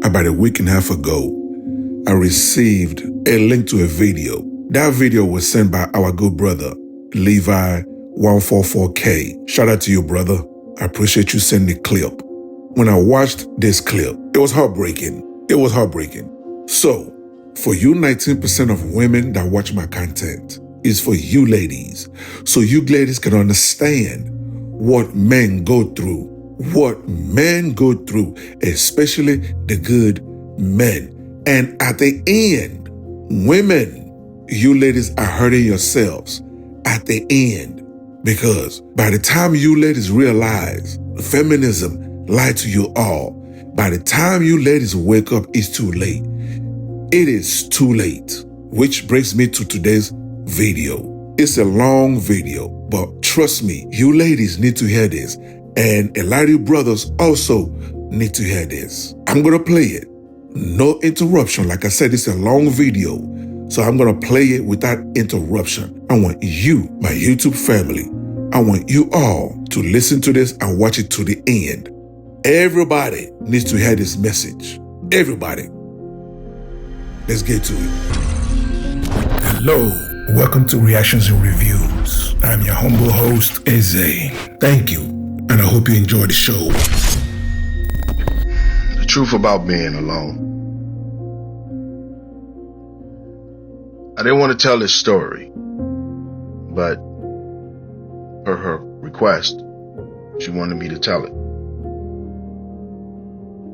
about a week and a half ago, I received a link to a video. That video was sent by our good brother, Levi144K. Shout out to you, brother. I appreciate you sending the clip. When I watched this clip, it was heartbreaking. It was heartbreaking. So, for you 19% of women that watch my content, is for you ladies. So you ladies can understand what men go through. What men go through, especially the good men. And at the end, women, you ladies are hurting yourselves at the end. Because by the time you ladies realize feminism lied to you all, by the time you ladies wake up, it's too late. It is too late. Which brings me to today's video. It's a long video, but trust me, you ladies need to hear this. And a lot of you brothers also need to hear this. I'm going to play it. No interruption. Like I said, it's a long video. So I'm going to play it without interruption. I want you, my YouTube family, I want you all to listen to this and watch it to the end. Everybody needs to hear this message. Everybody. Let's get to it. Hello. Welcome to Reactions and Reviews. I'm your humble host, Eze. Thank you. And I hope you enjoy the show. The truth about being alone. I didn't want to tell this story, but per her request, she wanted me to tell it.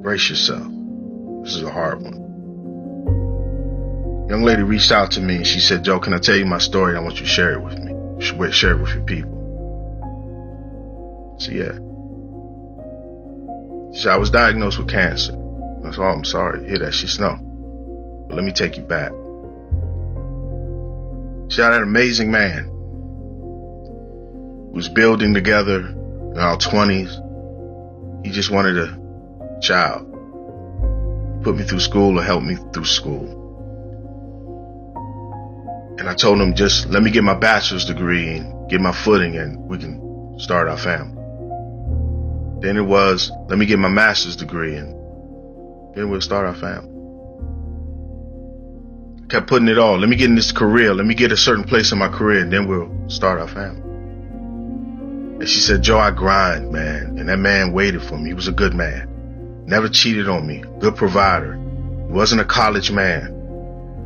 Brace yourself. This is a hard one. Young lady reached out to me and she said, "Joe, can I tell you my story? I want you to share it with me. Share it with your people." So yeah. She said, "I was diagnosed with cancer." I said, "Oh, I'm sorry to hear that." She said, "No, but let me take you back." She had an amazing man. We was building together in our 20s. He just wanted a child. He put me through school or helped me through school. And I told him, just let me get my bachelor's degree and get my footing and we can start our family. Then it was, let me get my master's degree and then we'll start our family. I kept putting it all. Let me get in this career. Let me get a certain place in my career and then we'll start our family. And she said, "Joe, I grind, man." And that man waited for me. He was a good man. Never cheated on me. Good provider. He wasn't a college man.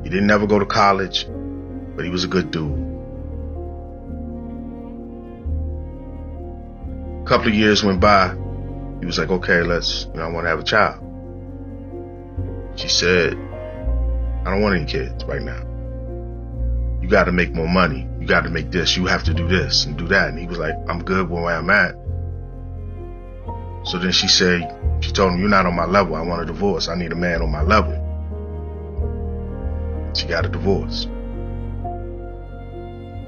He didn't ever go to college, but he was a good dude. A couple of years went by. He was like, "Okay, I want to have a child." She said, "I don't want any kids right now. You got to make more money. You got to make this. You have to do this and do that." And he was like, "I'm good where I'm at." So then she told him, "You're not on my level. I want a divorce. I need a man on my level." She got a divorce.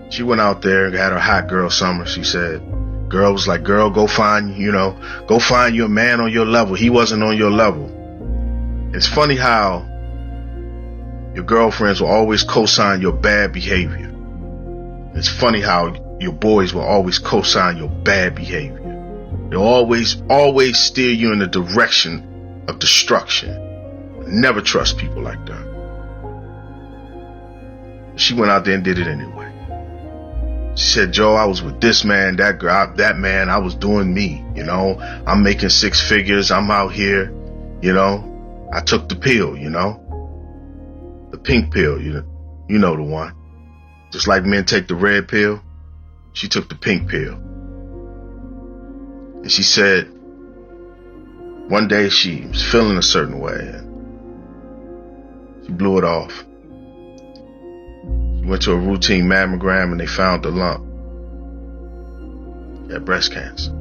She went out there and had her hot girl summer. She said, girl was like, "Girl, go find you a man on your level." He wasn't on your level. It's funny how your girlfriends will always co-sign your bad behavior. It's funny how your boys will always co-sign your bad behavior. They'll always steer you in the direction of destruction. Never trust people like that. She went out there and did it anyway. She said, "Joe, I was with this man, that girl, that man. I was doing me, I'm making 6 figures. I'm out here, I took the pill, the pink pill, you know the one. Just like men take the red pill, she took the pink pill." And she said, one day she was feeling a certain way and she blew it off. Went to a routine mammogram and they found the lump. She had breast cancer.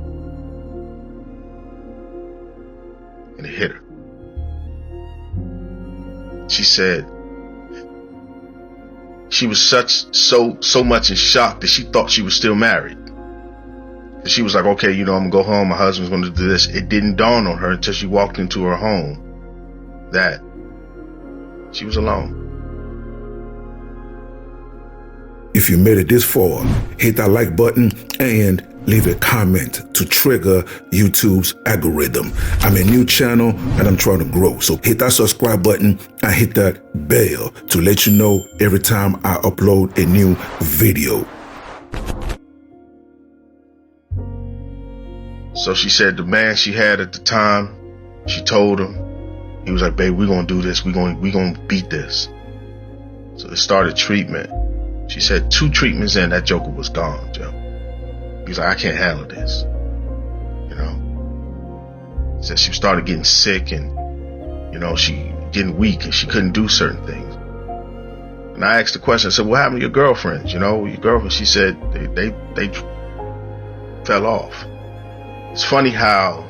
And it hit her. She said she was so much in shock that she thought she was still married. And she was like, "Okay, I'm gonna go home, my husband's gonna do this." It didn't dawn on her until she walked into her home that she was alone. If you made it this far, hit that like button and leave a comment to trigger YouTube's algorithm. I'm a new channel and I'm trying to grow. So hit that subscribe button and hit that bell to let you know every time I upload a new video. So she said the man she had at the time, she told him, he was like, babe, we're going to do this. We're going to beat this. So they started treatment. She said 2 treatments in, that joker was gone, Joe. He was like, I can't handle this. You know? She said she started getting sick and, you know, she getting weak and she couldn't do certain things. And I asked the question, I said, what happened to your girlfriends? You know, your girlfriend? She said they fell off. It's funny how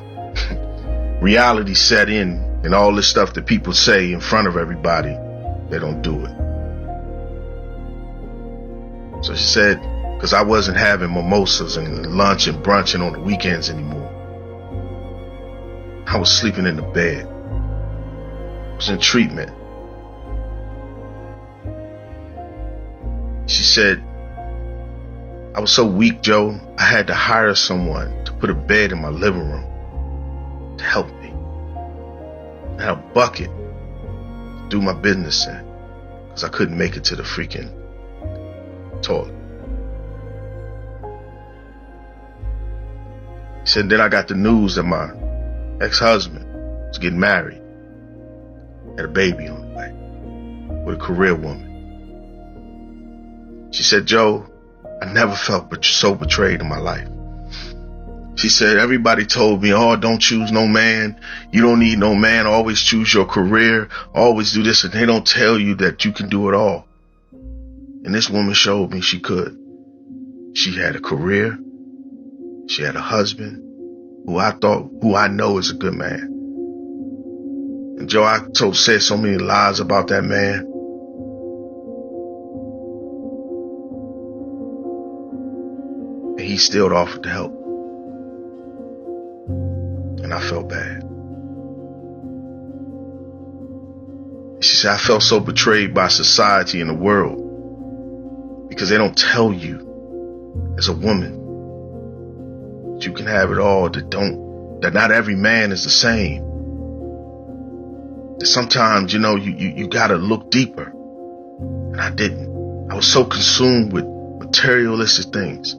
reality set in and all this stuff that people say in front of everybody, they don't do it. So she said, because I wasn't having mimosas and lunch and brunching on the weekends anymore. I was sleeping in the bed. I was in treatment. She said, I was so weak, Joe, I had to hire someone to put a bed in my living room to help me. I had a bucket to do my business in because I couldn't make it to the freaking toilet. He said, then I got the news that my ex-husband was getting married, had a baby on the way with a career woman. She said, Joe, I never felt so betrayed in my life. She said, everybody told me, oh, don't choose no man. You don't need no man. Always choose your career. Always do this. And they don't tell you that you can do it all. And this woman showed me she could. She had a career. She had a husband who I know is a good man. And Joe, I said so many lies about that man. And he still offered to help. And I felt bad. She said, I felt so betrayed by society and the world because they don't tell you as a woman that you can have it all, that not every man is the same. That sometimes, you know, you gotta look deeper. And I didn't. I was so consumed with materialistic things.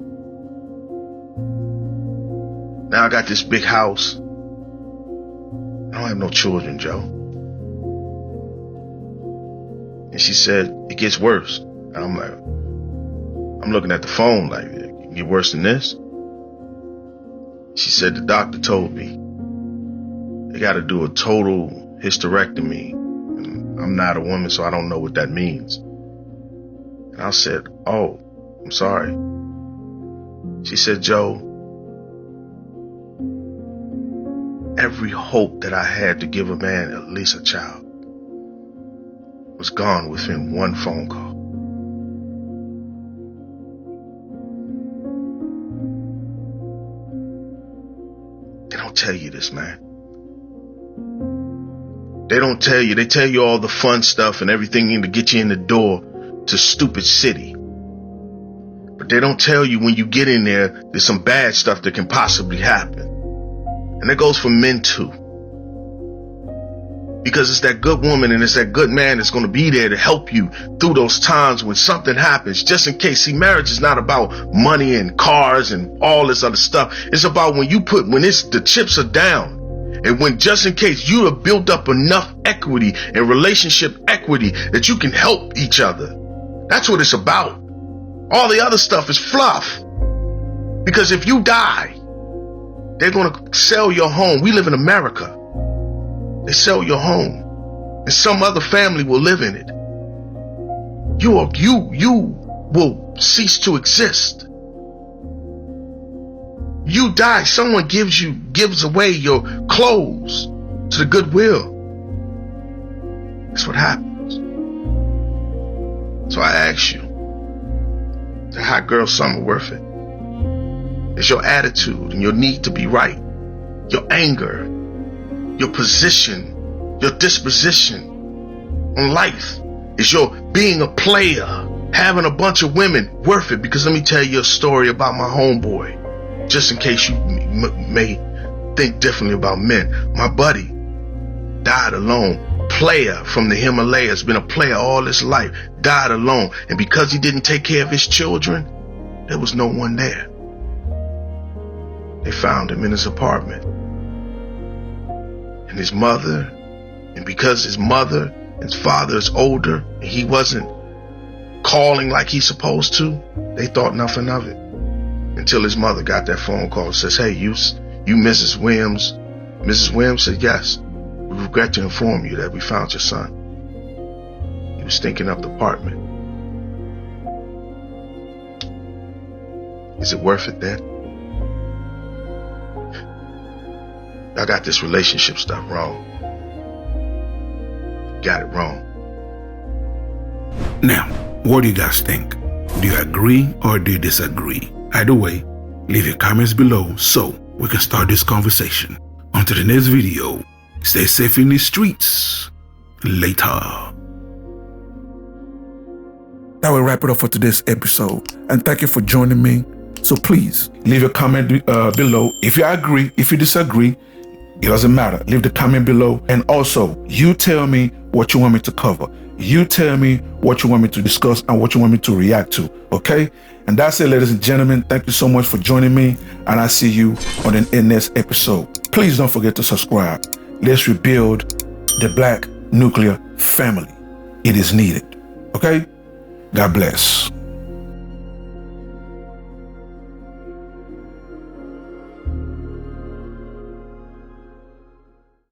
Now I got this big house. I don't have no children, Joe. And she said, it gets worse. And I'm looking at the phone like, it can get worse than this. She said, the doctor told me they got to do a total hysterectomy. And I'm not a woman, so I don't know what that means. And I said, oh, I'm sorry. She said, Joe, every hope that I had to give a man at least a child was gone within one phone call. They don't tell you this, man. They don't tell you. They tell you all the fun stuff and everything to get you in the door to stupid city. But they don't tell you when you get in there, there's some bad stuff that can possibly happen. And that goes for men too. Because it's that good woman and it's that good man that's going to be there to help you through those times when something happens, just in case. See, marriage is not about money and cars and all this other stuff. It's about when the chips are down. And when just in case you have built up enough equity and relationship equity that you can help each other. That's what it's about. All the other stuff is fluff. Because if you die, they're going to sell your home. We live in America. They sell your home. And some other family will live in it. You will cease to exist. You die, someone gives away your clothes to the Goodwill. That's what happens. So I ask you, is a hot girl summer worth it? Is your attitude and your need to be right, your anger, your position, your disposition on life, is your being a player, having a bunch of women worth it? Because let me tell you a story about my homeboy. just in case you may think differently about men. My buddy died alone. Player from the Himalayas, been a player all his life, died alone. And because he didn't take care of his children, there was no one there. They found him in his apartment. And his mother, and because his mother and his father is older, and he wasn't calling like he's supposed to, they thought nothing of it. Until his mother got that phone call and says, "Hey, you Mrs. Williams?" Mrs. Williams said, "Yes. We regret to inform you that we found your son. He was stinking up the apartment." Is it worth it then? I got this relationship stuff wrong. Got it wrong. Now, what do you guys think? Do you agree or do you disagree? Either way, leave your comments below so we can start this conversation. Until the next video, stay safe in the streets. Later. That will wrap it up for today's episode. And thank you for joining me. So please, leave a comment below. If you agree, if you disagree, it doesn't matter. Leave the comment below. And also, you tell me what you want me to cover. You tell me what you want me to discuss and what you want me to react to. Okay? And that's it, ladies and gentlemen. Thank you so much for joining me. And I'll see you on the next episode. Please don't forget to subscribe. Let's rebuild the Black nuclear family. It is needed. Okay? God bless.